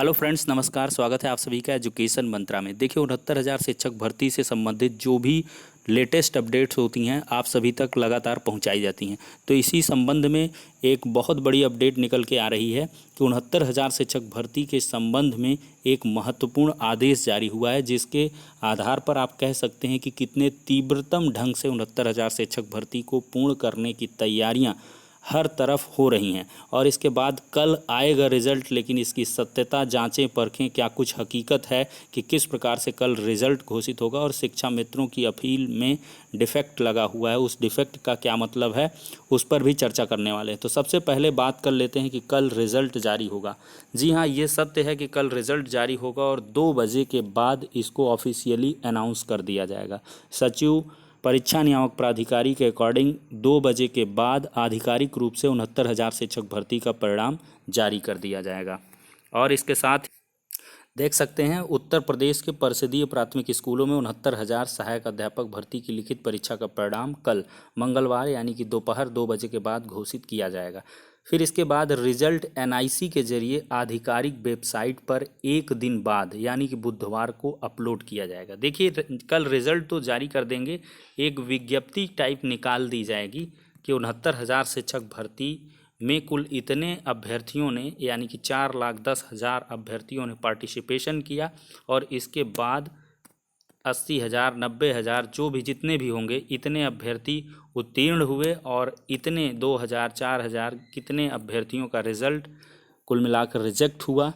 Hello friends, नमस्कार। स्वागत है आप सभी का एजुकेशन मंत्रा में। देखिए, 69,000 शिक्षक भर्ती से संबंधित जो भी लेटेस्ट अपडेट्स होती हैं आप सभी तक लगातार पहुंचाई जाती हैं। तो इसी संबंध में एक बहुत बड़ी अपडेट निकल के आ रही है कि 69,000 शिक्षक भर्ती के संबंध में एक महत्वपूर्ण आदेश जारी हुआ है, जिसके आधार पर आप कह सकते हैं कि कितने तीव्रतम ढंग से 69,000 शिक्षक भर्ती को पूर्ण करने की तैयारियां हर तरफ हो रही हैं। और इसके बाद कल आएगा रिजल्ट, लेकिन इसकी सत्यता जांचें परखें, क्या कुछ हकीकत है कि किस प्रकार से कल रिजल्ट घोषित होगा और शिक्षा मित्रों की अपील में डिफेक्ट लगा हुआ है, उस डिफेक्ट का क्या मतलब है, उस पर भी चर्चा करने वाले हैं। तो सबसे पहले बात कर लेते हैं कि कल रिजल्ट जारी होगा। जी हाँ, ये सत्य है कि कल रिजल्ट जारी होगा और 2 बजे के बाद इसको ऑफिशियली अनाउंस कर दिया जाएगा। सचिव परीक्षा नियामक प्राधिकारी के अकॉर्डिंग 2 बजे के बाद आधिकारिक रूप से 69,000 शिक्षक भर्ती का परिणाम जारी कर दिया जाएगा। और इसके साथ देख सकते हैं, उत्तर प्रदेश के परिषदीय प्राथमिक स्कूलों में 69,000 सहायक अध्यापक भर्ती की लिखित परीक्षा का परिणाम कल मंगलवार यानी कि दोपहर 2 बजे के बाद घोषित किया जाएगा। फिर इसके बाद रिजल्ट एनआईसी के जरिए आधिकारिक वेबसाइट पर एक दिन बाद यानी कि बुधवार को अपलोड किया जाएगा। देखिए, कल रिजल्ट तो जारी कर देंगे, एक विज्ञप्ति टाइप निकाल दी जाएगी कि 69,000 शिक्षक भर्ती में कुल इतने अभ्यर्थियों ने यानी कि 4,10,000 अभ्यर्थियों ने पार्टिसिपेशन किया और इसके बाद 80,000 90,000 जो भी जितने भी होंगे इतने अभ्यर्थी उत्तीर्ण हुए और इतने 2,000 4,000 कितने अभ्यर्थियों का रिजल्ट कुल मिलाकर रिजेक्ट हुआ।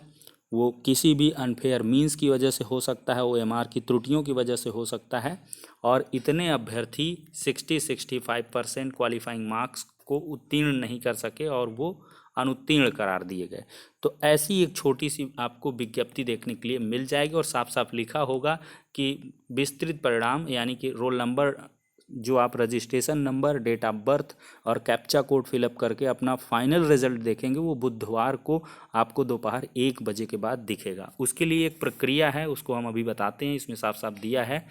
वो किसी भी अनफेयर मीन्स की वजह से हो सकता है, ओएमआर की त्रुटियों की वजह से हो सकता है, और इतने अभ्यर्थी 65% क्वालिफाइंग मार्क्स को उत्तीर्ण नहीं कर सके और वो अनुत्तीर्ण करार दिए गए। तो ऐसी एक छोटी सी आपको विज्ञप्ति देखने के लिए मिल जाएगी और साफ साफ लिखा होगा कि विस्तृत परिणाम यानी कि रोल नंबर, जो आप registration number, date of birth और कैप्चा कोड फिलअप करके अपना फाइनल रिजल्ट देखेंगे, वो बुधवार को आपको दोपहर 1 बजे के बाद दिखेगा। उसके लिए एक प्रक्रिया है, उसको हम अभी बताते हैं। इसमें साफ साफ दिया है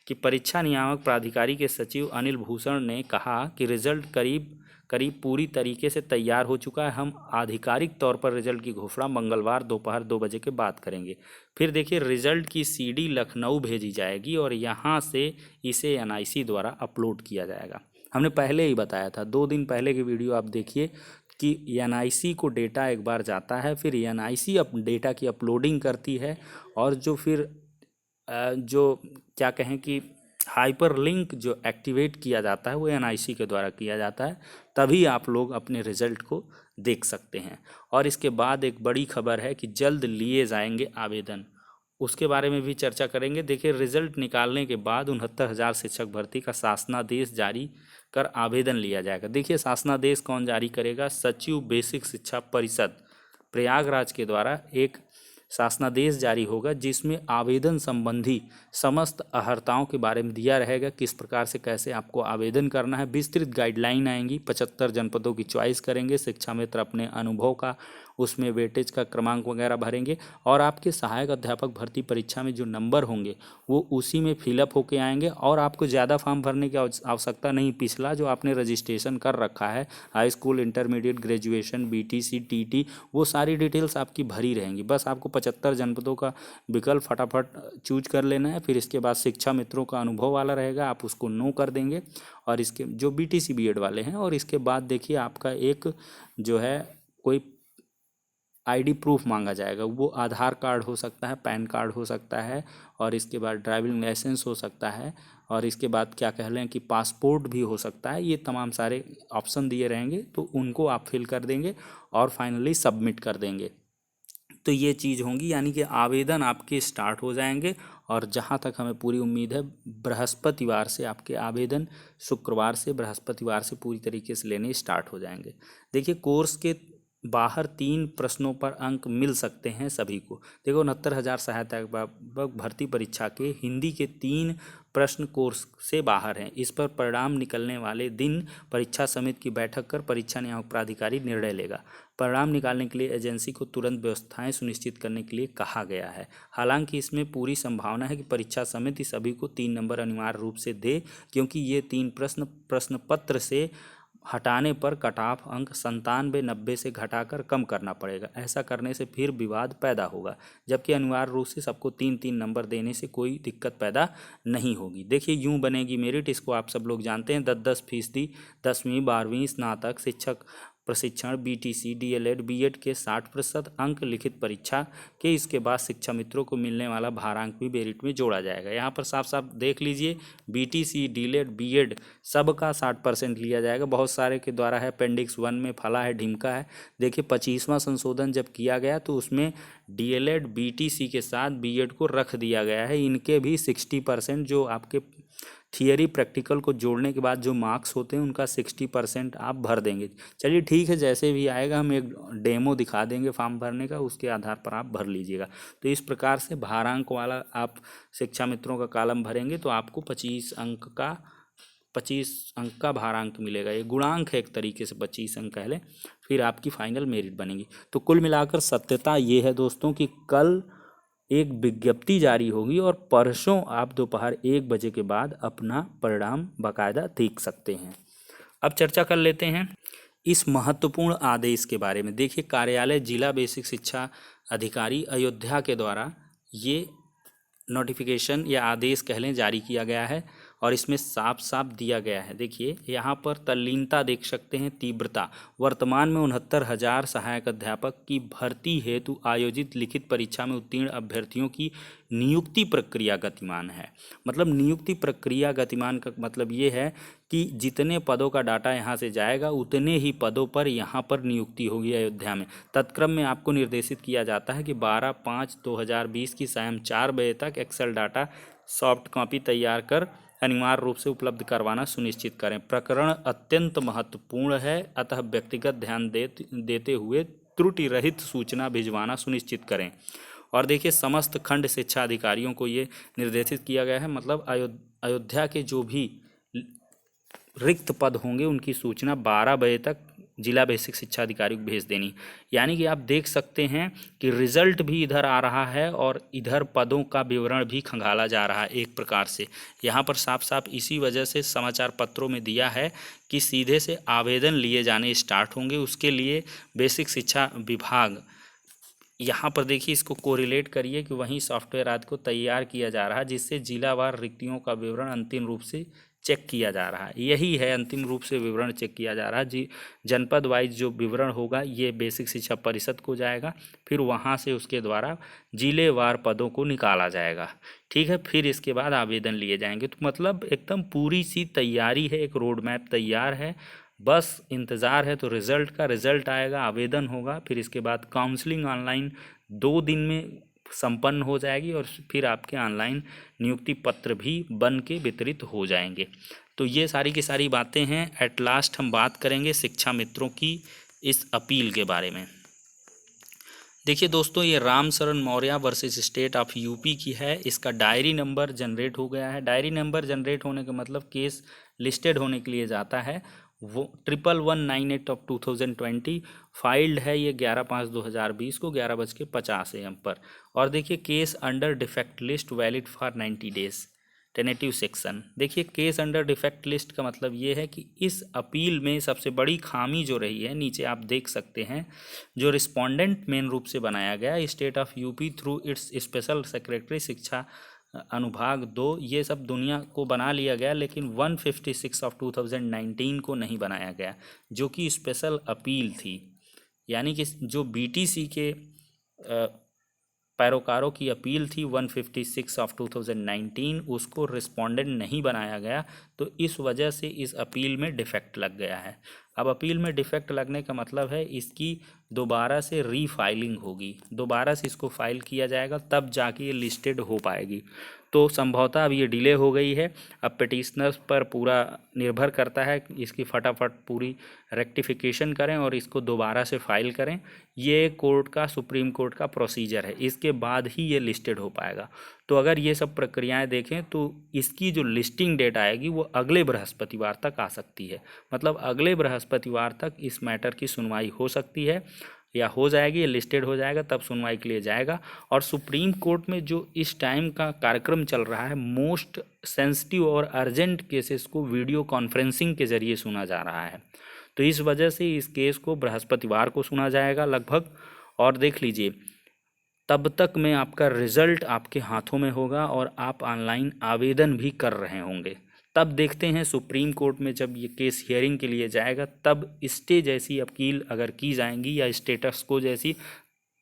कि परीक्षा नियामक प्राधिकारी के सचिव अनिल भूषण ने कहा कि रिजल्ट करीब पूरी तरीके से तैयार हो चुका है। हम आधिकारिक तौर पर रिजल्ट की घोषणा मंगलवार दोपहर 2 बजे के बाद करेंगे। फिर देखिए, रिजल्ट की सीडी लखनऊ भेजी जाएगी और यहाँ से इसे एनआईसी द्वारा अपलोड किया जाएगा। हमने पहले ही बताया था, 2 दिन पहले की वीडियो आप देखिए कि एनआईसी को डेटा एक बार जाता है, फिर एनआईसी डेटा की अपलोडिंग करती है और जो फिर जो क्या कहें कि हाइपर लिंक जो एक्टिवेट किया जाता है वो एनआईसी के द्वारा किया जाता है, तभी आप लोग अपने रिजल्ट को देख सकते हैं। और इसके बाद एक बड़ी खबर है कि जल्द लिए जाएंगे आवेदन, उसके बारे में भी चर्चा करेंगे। देखिए, रिजल्ट निकालने के बाद 69,000 शिक्षक भर्ती का शासनादेश जारी कर आवेदन लिया जाएगा। देखिए, शासनादेश कौन जारी करेगा? सचिव बेसिक शिक्षा परिषद प्रयागराज के द्वारा एक शासनादेश जारी होगा, जिसमें आवेदन संबंधी समस्त अहर्ताओं के बारे में दिया रहेगा, किस प्रकार से कैसे आपको आवेदन करना है। विस्तृत गाइडलाइन आएंगी, 75 जनपदों की चॉइस करेंगे, शिक्षा मित्र अपने अनुभव का उसमें वेटेज का क्रमांक वगैरह भरेंगे और आपके सहायक अध्यापक भर्ती परीक्षा में जो नंबर होंगे वो उसी में फिलअप होके आएंगे और आपको ज़्यादा फॉर्म भरने की आवश्यकता नहीं। पिछला जो आपने रजिस्ट्रेशन कर रखा है, high school, intermediate, graduation, BTC, TT, वो सारी डिटेल्स आपकी भरी रहेंगी। बस आपको 75 जनपदों का विकल्प फटाफट चूज कर लेना है। फिर इसके बाद शिक्षा मित्रों का अनुभव वाला रहेगा, आप उसको नो कर देंगे और इसके जो बीटीसी बीएड वाले हैं। और इसके बाद देखिए, आपका एक जो है कोई आईडी प्रूफ मांगा जाएगा, वो आधार कार्ड हो सकता है, पैन कार्ड हो सकता है और इसके बाद ड्राइविंग लाइसेंस हो सकता है और इसके बाद क्या कह लें कि पासपोर्ट भी हो सकता है। ये तमाम सारे ऑप्शन दिए रहेंगे, तो उनको आप फिल कर देंगे और फाइनली सबमिट कर देंगे। तो ये चीज़ होंगी, यानी कि आवेदन आपके स्टार्ट हो जाएंगे और जहाँ तक हमें पूरी उम्मीद है बृहस्पतिवार से आपके आवेदन, शुक्रवार से बृहस्पतिवार से पूरी तरीके से लेने स्टार्ट हो जाएंगे। देखिए, कोर्स के बाहर 3 प्रश्नों पर अंक मिल सकते हैं सभी को। देखो, 69,000 सहायक भर्ती परीक्षा के हिंदी के 3 प्रश्न कोर्स से बाहर हैं। इस पर परिणाम निकलने वाले दिन परीक्षा समिति की बैठक कर परीक्षा नियामक प्राधिकारी निर्णय लेगा। परिणाम निकालने के लिए एजेंसी को तुरंत व्यवस्थाएं सुनिश्चित करने के लिए कहा गया है। हालांकि इसमें पूरी संभावना है कि परीक्षा समिति सभी को 3 नंबर अनिवार्य रूप से दे, क्योंकि ये 3 प्रश्न पत्र से हटाने पर कट ऑफ अंक 97-90 से घटाकर कम करना पड़ेगा। ऐसा करने से फिर विवाद पैदा होगा, जबकि अनिवार्य रूप से सबको 3-3 नंबर देने से कोई दिक्कत पैदा नहीं होगी। देखिए यूँ बनेगी मेरिट, इसको आप सब लोग जानते हैं। 10-10% 10वीं 12वीं स्नातक शिक्षक प्रशिक्षण BTC DLED BEd के 60% अंक लिखित परीक्षा के इसके बाद शिक्षा मित्रों को मिलने वाला भारांक भी मेरिट में जोड़ा जाएगा। यहाँ पर साफ साफ देख लीजिए, BTC DLED BEd सबका 60% लिया जाएगा। बहुत सारे के द्वारा है, अपेंडिक्स 1 में फला है, ढिमका है। देखिए 25वां संशोधन जब किया गया तो उसमें DLED BTC के साथ BEd को रख दिया गया है। इनके भी 60% जो आपके थियरी प्रैक्टिकल को जोड़ने के बाद जो मार्क्स होते हैं उनका 60% आप भर देंगे। चलिए ठीक है, जैसे भी आएगा हम एक डेमो दिखा देंगे फॉर्म भरने का, उसके आधार पर आप भर लीजिएगा। तो इस प्रकार से भारांक वाला आप शिक्षा मित्रों का कॉलम भरेंगे तो आपको 25 अंक का भारांक मिलेगा। ये गुणांक है एक तरीके से, 25 अंक कह लें, फिर आपकी फाइनल मेरिट बनेगी। तो कुल मिलाकर सत्यता ये है दोस्तों कि कल एक विज्ञप्ति जारी होगी और परसों आप दोपहर 1 बजे के बाद अपना परिणाम बाकायदा देख सकते हैं। अब चर्चा कर लेते हैं इस महत्वपूर्ण आदेश के बारे में। देखिए कार्यालय जिला बेसिक शिक्षा अधिकारी अयोध्या के द्वारा ये नोटिफिकेशन या आदेश कह लें जारी किया गया है और इसमें साफ साफ दिया गया है। देखिए यहाँ पर तल्लीनता देख सकते हैं, तीव्रता। वर्तमान में 69,000 सहायक अध्यापक की भर्ती हेतु आयोजित लिखित परीक्षा में उत्तीर्ण अभ्यर्थियों की नियुक्ति प्रक्रिया गतिमान है। मतलब नियुक्ति प्रक्रिया गतिमान का मतलब ये है कि जितने पदों का डाटा यहाँ से जाएगा उतने ही पदों पर यहाँ पर नियुक्ति होगी अयोध्या में। तत्क्रम में आपको निर्देशित किया जाता है कि 12/5/2020 की सायं 4 बजे तक एक्सेल डाटा सॉफ्ट कॉपी तैयार कर अनिवार्य रूप से उपलब्ध करवाना सुनिश्चित करें। प्रकरण अत्यंत महत्वपूर्ण है, अतः व्यक्तिगत ध्यान देते हुए त्रुटि रहित सूचना भिजवाना सुनिश्चित करें। और देखिए समस्त खंड शिक्षा अधिकारियों को ये निर्देशित किया गया है, मतलब अयोध्या के जो भी रिक्त पद होंगे उनकी सूचना 12 बजे तक जिला बेसिक शिक्षा अधिकारी को भेज देनी। यानी कि आप देख सकते हैं कि रिजल्ट भी इधर आ रहा है और इधर पदों का विवरण भी खंगाला जा रहा है एक प्रकार से। यहाँ पर साफ साफ इसी वजह से समाचार पत्रों में दिया है कि सीधे से आवेदन लिए जाने स्टार्ट होंगे। उसके लिए बेसिक शिक्षा विभाग, यहाँ पर देखिए इसको कोरिलेट करिए कि वहीं सॉफ्टवेयर आदि को तैयार किया जा रहा है जिससे जिलावार रिक्तियों का विवरण अंतिम रूप से चेक किया जा रहा है। यही है, अंतिम रूप से विवरण चेक किया जा रहा है जी। जनपद वाइज जो विवरण होगा ये बेसिक शिक्षा परिषद को जाएगा, फिर वहाँ से उसके द्वारा जिलेवार पदों को निकाला जाएगा। ठीक है, फिर इसके बाद आवेदन लिए जाएंगे। तो मतलब एकदम पूरी सी तैयारी है, एक रोड मैप तैयार है, बस इंतज़ार है। तो रिज़ल्ट का, रिज़ल्ट आएगा, आवेदन होगा, फिर इसके बाद काउंसलिंग ऑनलाइन 2 दिन में संपन्न हो जाएगी और फिर आपके ऑनलाइन नियुक्ति पत्र भी बन के वितरित हो जाएंगे। तो ये सारी की सारी बातें हैं। एट लास्ट हम बात करेंगे शिक्षा मित्रों की इस अपील के बारे में। देखिए दोस्तों, ये राम शरण Maurya versus state of UP की है। इसका डायरी नंबर जनरेट हो गया है। डायरी नंबर जनरेट होने का मतलब केस लिस्टेड होने के लिए जाता है। वो 1198 ऑफ 2020 फाइल्ड है ये 11/5/2020 को 11:50 AM पर। और देखिए case under defect list valid for 90 days tentative section. देखिए केस अंडर डिफेक्ट लिस्ट का मतलब ये है कि इस अपील में सबसे बड़ी खामी जो रही है, नीचे आप देख सकते हैं, जो रिस्पोंडेंट मेन रूप से बनाया गया state of UP through it's special secretary शिक्षा अनुभाग 2, ये सब दुनिया को बना लिया गया, लेकिन 156 ऑफ 2019 को नहीं बनाया गया, जो कि स्पेशल अपील थी। यानी कि जो BTC के पैरोकारों की अपील थी 156 ऑफ 2019, उसको रिस्पोंडेंट नहीं बनाया गया। तो इस वजह से इस अपील में डिफेक्ट लग गया है। अब अपील में डिफेक्ट लगने का मतलब है इसकी दोबारा से रीफाइलिंग होगी, दोबारा से इसको फाइल किया जाएगा, तब जाके ये लिस्टेड हो पाएगी। तो संभवतः अब ये डिले हो गई है। अब पिटिशनर्स पर पूरा निर्भर करता है, इसकी फटाफट पूरी रेक्टिफिकेशन करें और इसको दोबारा से फाइल करें। ये कोर्ट का, सुप्रीम कोर्ट का प्रोसीजर है, इसके बाद ही ये लिस्टेड हो पाएगा। तो अगर ये सब प्रक्रियाएं देखें तो इसकी जो लिस्टिंग डेट आएगी वो अगले बृहस्पतिवार तक आ सकती है। मतलब अगले बृहस्पतिवार तक इस मैटर की सुनवाई हो सकती है। या हो जाएगी या लिस्टेड हो जाएगा तब सुनवाई के लिए जाएगा। और सुप्रीम कोर्ट में जो इस टाइम का कार्यक्रम चल रहा है, मोस्ट सेंसिटिव और अर्जेंट केसेस को वीडियो कॉन्फ्रेंसिंग के ज़रिए सुना जा रहा है। तो इस वजह से इस केस को बृहस्पतिवार को सुना जाएगा लगभग। और देख लीजिए तब तक में आपका रिजल्ट आपके हाथों में होगा और आप ऑनलाइन आवेदन भी कर रहे होंगे। तब देखते हैं सुप्रीम कोर्ट में जब ये केस हियरिंग के लिए जाएगा तब स्टे जैसी अपील अगर की जाएंगी या स्टेटस को जैसी,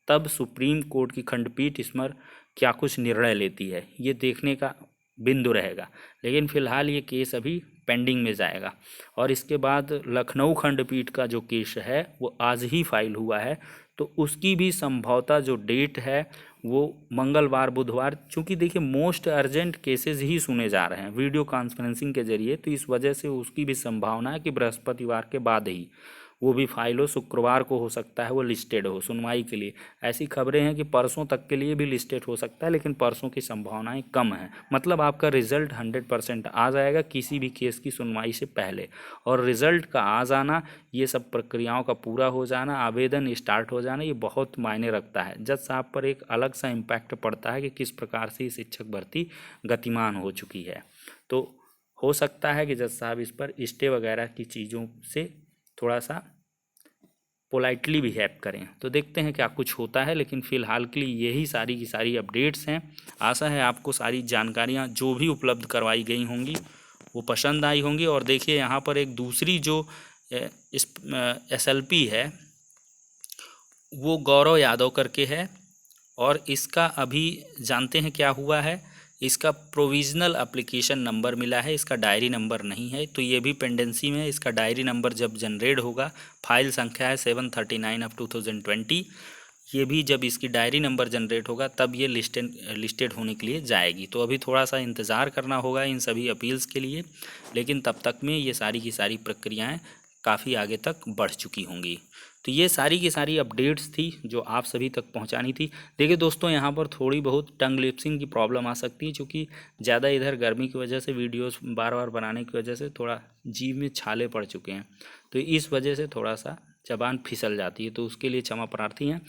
तब सुप्रीम कोर्ट की खंडपीठ इस पर क्या कुछ निर्णय लेती है ये देखने का बिंदु रहेगा। लेकिन फ़िलहाल ये केस अभी पेंडिंग में जाएगा। और इसके बाद लखनऊ खंडपीठ का जो केस है वो आज ही फाइल हुआ है, तो उसकी भी संभवतः जो डेट है वो मंगलवार बुधवार, चूँकि देखिए मोस्ट अर्जेंट केसेस ही सुने जा रहे हैं वीडियो कॉन्फ्रेंसिंग के जरिए, तो इस वजह से उसकी भी संभावना है कि बृहस्पतिवार के बाद ही वो भी फाइल हो। शुक्रवार को हो सकता है वो लिस्टेड हो सुनवाई के लिए। ऐसी खबरें हैं कि परसों तक के लिए भी लिस्टेड हो सकता है, लेकिन परसों की संभावनाएं कम हैं। मतलब आपका रिजल्ट 100% आ जाएगा किसी भी केस की सुनवाई से पहले। और रिजल्ट का आ जाना, ये सब प्रक्रियाओं का पूरा हो जाना, आवेदन स्टार्ट हो जाना, ये बहुत मायने रखता है। जज साहब पर एक अलग सा इम्पैक्ट पड़ता है कि किस प्रकार से शिक्षक भर्ती गतिमान हो चुकी है। तो हो सकता है कि जज साहब इस पर स्टे वगैरह की चीज़ों से थोड़ा सा पोलाइटली बिहेव करें। तो देखते हैं क्या कुछ होता है, लेकिन फ़िलहाल के लिए यही सारी की सारी अपडेट्स हैं। आशा है आपको सारी जानकारियाँ जो भी उपलब्ध करवाई गई होंगी वो पसंद आई होंगी। और देखिए यहाँ पर एक दूसरी जो इस SLP है वो गौरव यादव करके है, और इसका अभी जानते हैं क्या हुआ है। इसका प्रोविज़नल एप्लीकेशन नंबर मिला है, इसका डायरी नंबर नहीं है, तो ये भी पेंडेंसी में है। इसका डायरी नंबर जब जनरेट होगा, फाइल संख्या है 739/2020, ये भी जब इसकी डायरी नंबर जनरेट होगा तब ये लिस्टेड होने के लिए जाएगी। तो अभी थोड़ा सा इंतज़ार करना होगा इन सभी अपील्स के लिए, लेकिन तब तक में ये सारी की सारी प्रक्रियाएँ काफ़ी आगे तक बढ़ चुकी होंगी। तो ये सारी की सारी अपडेट्स थी जो आप सभी तक पहुंचानी थी। देखिए दोस्तों, यहाँ पर थोड़ी बहुत टंग लिप्सिंग की प्रॉब्लम आ सकती है, क्योंकि ज़्यादा इधर गर्मी की वजह से वीडियोस बार बार बनाने की वजह से थोड़ा जीभ में छाले पड़ चुके हैं, तो इस वजह से थोड़ा सा ज़बान फिसल जाती है, तो उसके लिए क्षमा प्रार्थी हैं।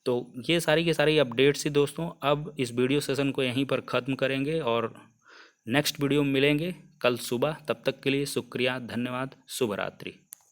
तो ये सारी की सारी अपडेट्स थी दोस्तों। अब इस वीडियो सेशन को यहीं पर ख़त्म करेंगे और नेक्स्ट वीडियो में मिलेंगे कल सुबह। तब तक के लिए शुक्रिया, धन्यवाद, शुभ रात्रि।